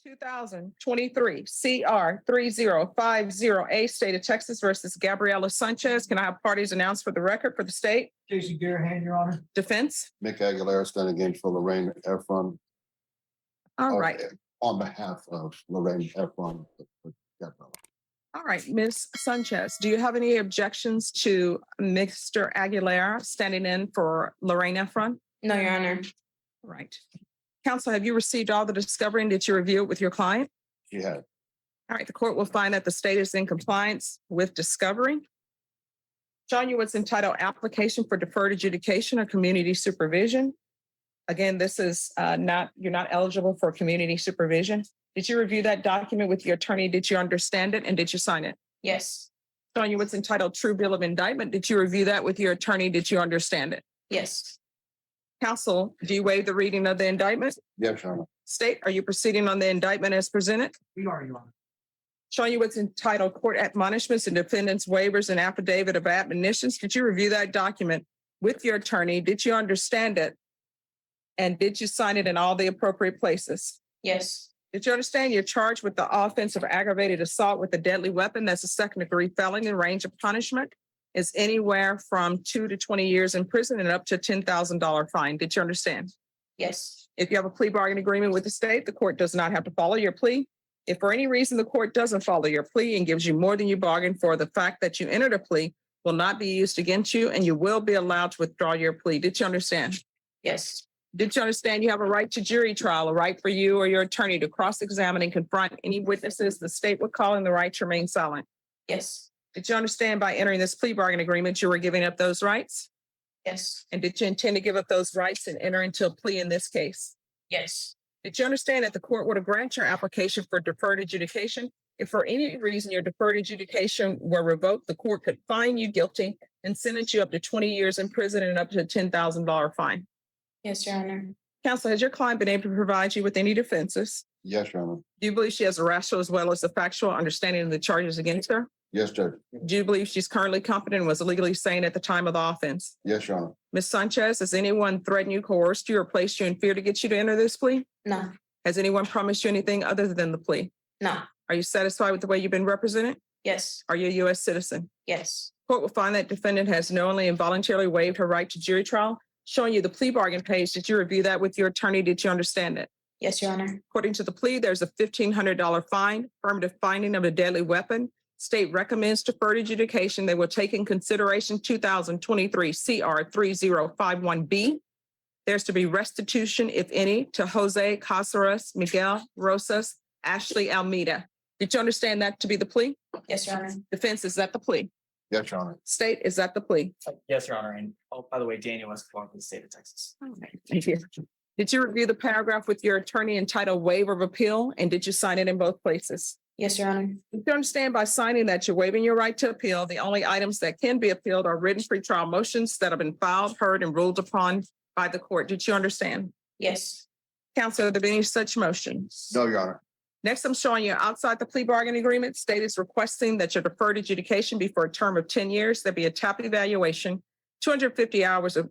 2023 CR 3050A, State of Texas versus Gabriela Sanchez. Can I have parties announced for the record for the state? Casey Garahan, Your Honor. Defense? Mick Aguilera standing in for Lorraine Efron. All right. On behalf of Lorraine Efron. All right, Ms. Sanchez, do you have any objections to Mr. Aguilera standing in for Lorraine Efron? No, Your Honor. All right. Counsel, have you received all the discovery and did you review it with your client? She had. All right, the court will find that the state is in compliance with discovery. Showing you what's entitled Application for Deferred Adjudication or Community Supervision. Again, this is you're not eligible for community supervision. Did you review that document with your attorney? Did you understand it and did you sign it? Yes. Showing you what's entitled True Bill of Indictment. Did you review that with your attorney? Did you understand it? Yes. Counsel, do you waive the reading of the indictment? Yes, Your Honor. State, are you proceeding on the indictment as presented? We are, Your Honor. Showing you what's entitled Court Admonishments and Defendants Waivers and Affidavit of Admonitions. Did you review that document with your attorney? Did you understand it? And did you sign it in all the appropriate places? Yes. Did you understand you're charged with the offense of aggravated assault with a deadly weapon? That's a second-degree felony. The range of punishment is anywhere from 2 to 20 years in prison and up to $10,000 fine. Did you understand? Yes. If you have a plea bargain agreement with the state, the court does not have to follow your plea. If for any reason the court doesn't follow your plea and gives you more than you bargained for, the fact that you entered a plea will not be used against you and you will be allowed to withdraw your plea. Did you understand? Yes. Did you understand you have a right to jury trial, a right for you or your attorney to cross-examine and confront any witnesses the state would call, and the right to remain silent? Yes. Did you understand by entering this plea bargain agreement, you were giving up those rights? Yes. And did you intend to give up those rights and enter into a plea in this case? Yes. Did you understand that the court would grant your application for deferred adjudication? If for any reason your deferred adjudication were revoked, the court could find you guilty and sentence you up to 20 years in prison and up to a $10,000 fine. Yes, Your Honor. Counsel, has your client been able to provide you with any defenses? Yes, Your Honor. Do you believe she has a rational as well as a factual understanding of the charges against her? Yes, Judge. Do you believe she's currently competent and was legally sane at the time of the offense? Yes, Your Honor. Ms. Sanchez, has anyone threatened you, coerced you, or placed you in fear to get you to enter this plea? No. Has anyone promised you anything other than the plea? No. Are you satisfied with the way you've been represented? Yes. Are you a U.S. citizen? Yes. Court will find that defendant has knowingly and voluntarily waived her right to jury trial. Showing you the plea bargain page, did you review that with your attorney? Did you understand it? Yes, Your Honor. According to the plea, there's a $1,500 fine, affirmative finding of a deadly weapon. State recommends deferred adjudication. They will take in consideration 2023 CR 3051B. There's to be restitution, if any, to Jose Casares, Miguel Rosas, Ashley Almeida. Did you understand that to be the plea? Yes, Your Honor. Defense, is that the plea? Yes, Your Honor. State, is that the plea? Yes, Your Honor. And by the way, Daniel was from the state of Texas. Thank you. Did you review the paragraph with your attorney entitled Waiver of Appeal, and did you sign it in both places? Yes, Your Honor. Did you understand by signing that you're waiving your right to appeal? The only items that can be appealed are written pretrial motions that have been filed, heard, and ruled upon by the court. Did you understand? Yes. Counsel, are there any such motions? No, Your Honor. Next, I'm showing you outside the plea bargain agreement. State is requesting that your deferred adjudication be for a term of 10 years. There be a TAP evaluation, 250 hours of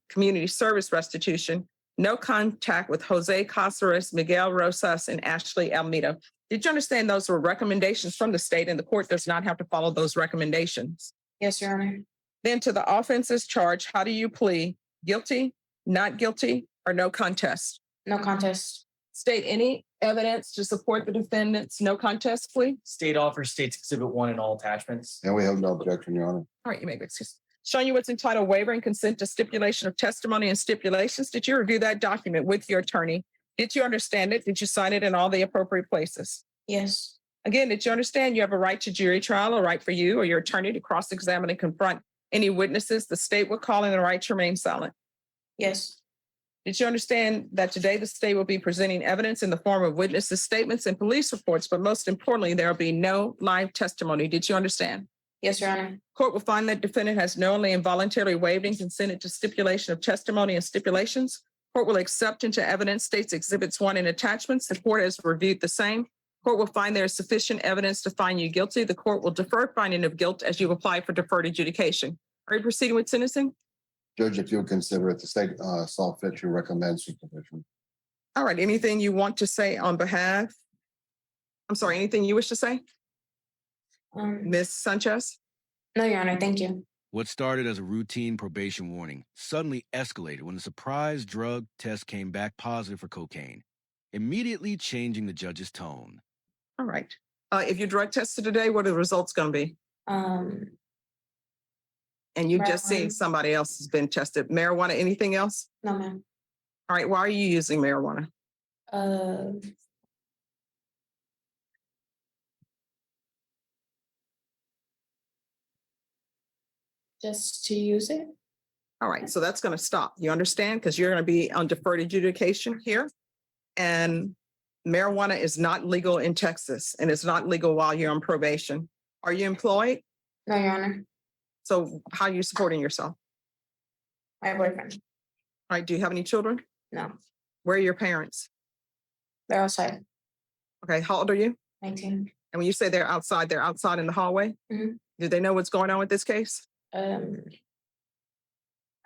community service restitution, no contact with Jose Casares, Miguel Rosas, and Ashley Almeida. Did you understand those were recommendations from the state and the court does not have to follow those recommendations? Yes, Your Honor. Then to the offenses charge, how do you plead? Guilty, not guilty, or no contest? No contest. State any evidence to support the defendant's no contest plea? State offers States Exhibit 1 and all attachments. And we have no objection, Your Honor. All right, you may be excused. Showing you what's entitled Waiver and Consent to Stipulation of Testimony and Stipulations. Did you review that document with your attorney? Did you understand it? Did you sign it in all the appropriate places? Yes. Again, did you understand you have a right to jury trial, a right for you or your attorney to cross-examine and confront any witnesses the state would call, and the right to remain silent? Yes. Did you understand that today the state will be presenting evidence in the form of witnesses' statements and police reports, but most importantly, there will be no live testimony? Did you understand? Yes, Your Honor. Court will find that defendant has knowingly and voluntarily waived and consented to stipulation of testimony and stipulations. Court will accept into evidence States Exhibits 1 and attachments. The court has reviewed the same. Court will find there is sufficient evidence to find you guilty. The court will defer finding of guilt as you apply for deferred adjudication. Are you proceeding with sentencing? Judge, if you'll consider it, the state saw fit to recommend supervision. All right, anything you want to say on behalf? I'm sorry, anything you wish to say? Ms. Sanchez? No, Your Honor, thank you. What started as a routine probation warning suddenly escalated when a surprise drug test came back positive for cocaine, immediately changing the judge's tone. All right. If you drug tested today, what are the results going to be? Um, And you just Marijuana. seen somebody else has been tested. Marijuana, anything else? no, ma'am. All right, why are you using marijuana? Just to use it. All right, so that's going to stop. You understand? Because you're going to be on deferred adjudication here. And marijuana is not legal in Texas, and it's not legal while you're on probation. Are you employed? No, Your Honor. So how are you supporting yourself? My boyfriend. All right, do you have any children? No, Where are your parents? they're outside. Okay, how old are you? 19. And when you say they're outside in the hallway? Mhm. Do they know what's going on with this case? I don't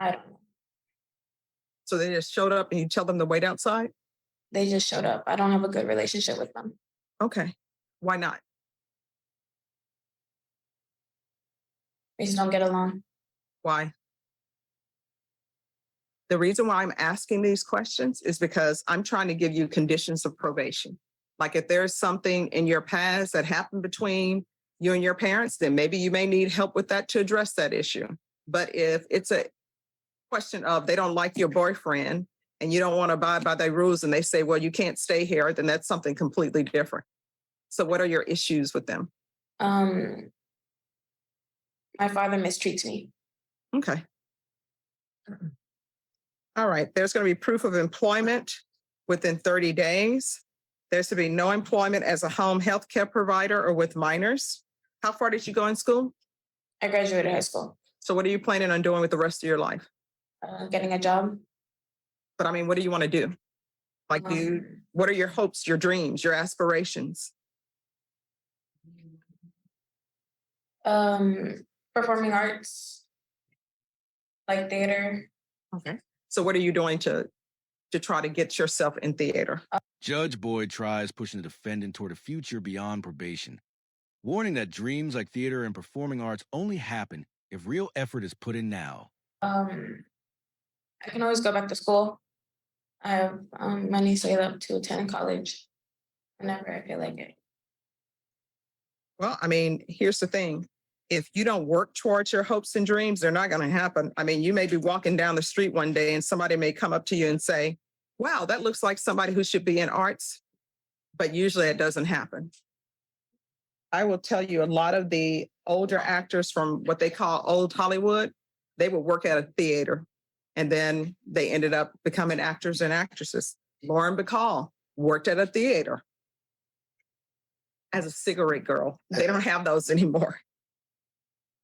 know. So they just showed up and you tell them to wait outside? They just showed up. I don't have a good relationship with them. Okay, why not? We just don't get along. Why? The reason why I'm asking these questions is because I'm trying to give you conditions of probation. Like if there's something in your past that happened between you and your parents, then maybe you may need help with that to address that issue. But if it's a question of they don't like your boyfriend and you don't want to abide by their rules and they say, well, you can't stay here, then that's something completely different. So what are your issues with them? My father mistreats me. Okay. All right, there's going to be proof of employment within 30 days. There's to be no employment as a home health care provider or with minors. How far did you go in school? I graduated high school. So what are you planning on doing with the rest of your life? Getting a job. But I mean, what do you want to do? Like what are your hopes, your dreams, your aspirations? Performing arts, like theater. Okay. So what are you doing to try to get yourself in theater? Judge Boyd tries pushing the defendant toward a future beyond probation, warning that dreams like theater and performing arts only happen if real effort is put in now. I can always go back to school. I have money saved up to attend college whenever I feel like it. Well, I mean, here's the thing. If you don't work towards your hopes and dreams, they're not going to happen. I mean, you may be walking down the street one day and somebody may come up to you and say, wow, that looks like somebody who should be in arts. But usually it doesn't happen. I will tell you, a lot of the older actors from what they call old Hollywood, they would work at a theater and then they ended up becoming actors and actresses. Lauren Bacall worked at a theater as a cigarette girl. They don't have those anymore.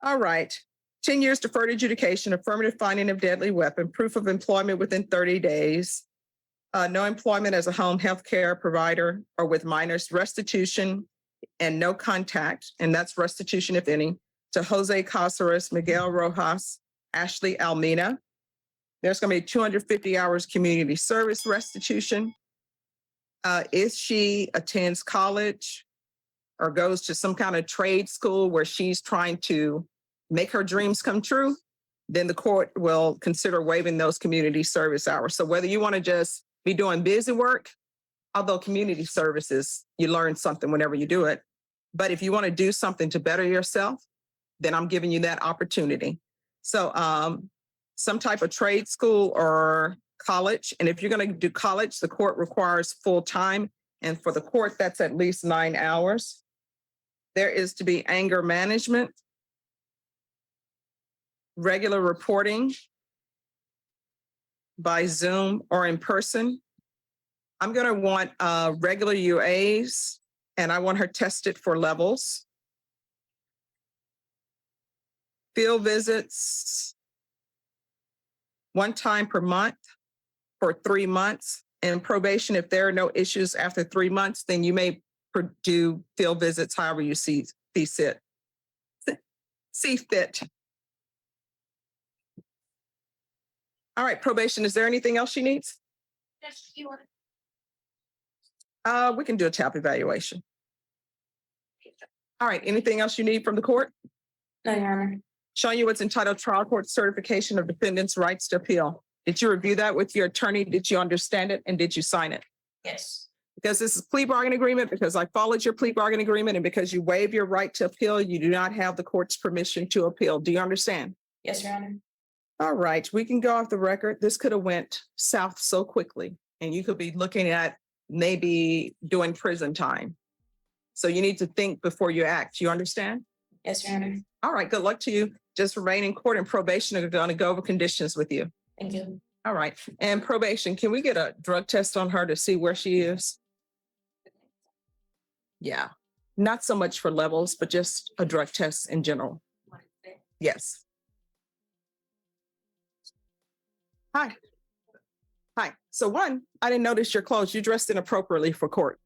All right. 10 years deferred adjudication, affirmative finding of deadly weapon, proof of employment within 30 days, no employment as a home health care provider or with minors, restitution and no contact, and that's restitution, if any, to Jose Caceres, Miguel Rojas, Ashley Almina. There's going to be 250 hours community service restitution. If she attends college or goes to some kind of trade school where she's trying to make her dreams come true, then the court will consider waiving those community service hours. So whether you want to just be doing busy work, although community services, you learn something whenever you do it. But if you want to do something to better yourself, then I'm giving you that opportunity. So some type of trade school or college. And if you're going to do college, the court requires full time. And for the court, that's at least 9 hours. There is to be anger management, regular reporting by Zoom or in person. I'm going to want regular UAs, and I want her tested for levels. Field visits, 1 time per month for 3 months. And probation, if there are no issues after 3 months, then you may do field visits however you see fit. All right, probation, is there anything else she needs? Yes, you want it. We can do a TAP evaluation. All right, anything else you need from the court? No, Your Honor. Showing you what's entitled Trial Court Certification of Defendant's Rights to Appeal. Did you review that with your attorney? Did you understand it? And did you sign it? Yes. Because this is plea bargain agreement, because I followed your plea bargain agreement, and because you waive your right to appeal, you do not have the court's permission to appeal. Do you understand? Yes, Your Honor. All right, we can go off the record. This could have went south so quickly, and you could be looking at maybe doing prison time. So you need to think before you act. You understand? Yes, Your Honor. All right, good luck to you. Just remain in court, and probation are going to go over conditions with you. Thank you. All right, and probation, can we get a drug test on her to see where she is? Yeah, not so much for levels, but just a drug test in general. Yes. Hi. Hi. So one, I didn't notice your clothes. You dressed inappropriately for court.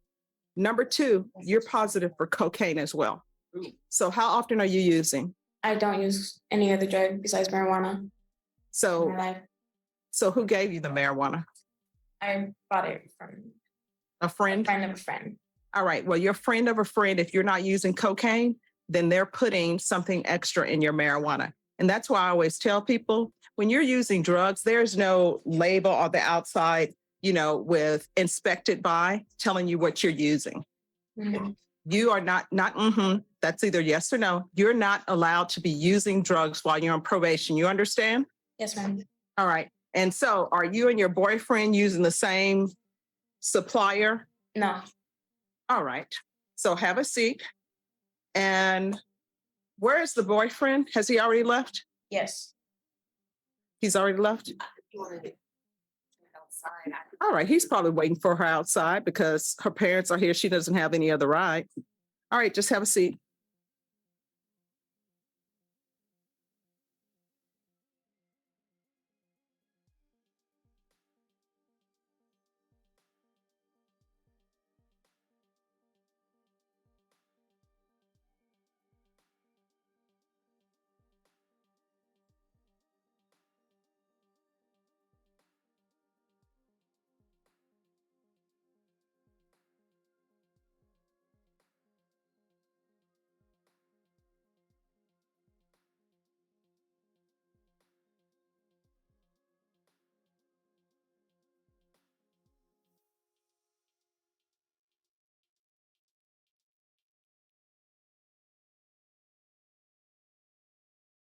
Number two, you're positive for cocaine as well. So how often are you using? I don't use any other drug besides marijuana in So, my life. so who gave you the marijuana? I bought it from A a friend? friend of a friend. All right. Well, your friend of a friend, if you're not using cocaine, then they're putting something extra in your marijuana. And that's why I always tell people, when you're using drugs, there's no label on the outside, with inspected by telling you what you're using. Mhm. You are not, that's either yes or no. You're not allowed to be using drugs while you're on probation. You understand? Yes, ma'am. All right. And so are you and your boyfriend using the same supplier? No. All right. So have a seat. And where is the boyfriend? Has he already left? Yes. He's already left? All right. He's probably waiting for her outside because her parents are here. She doesn't have any other ride. All right. Just have a seat.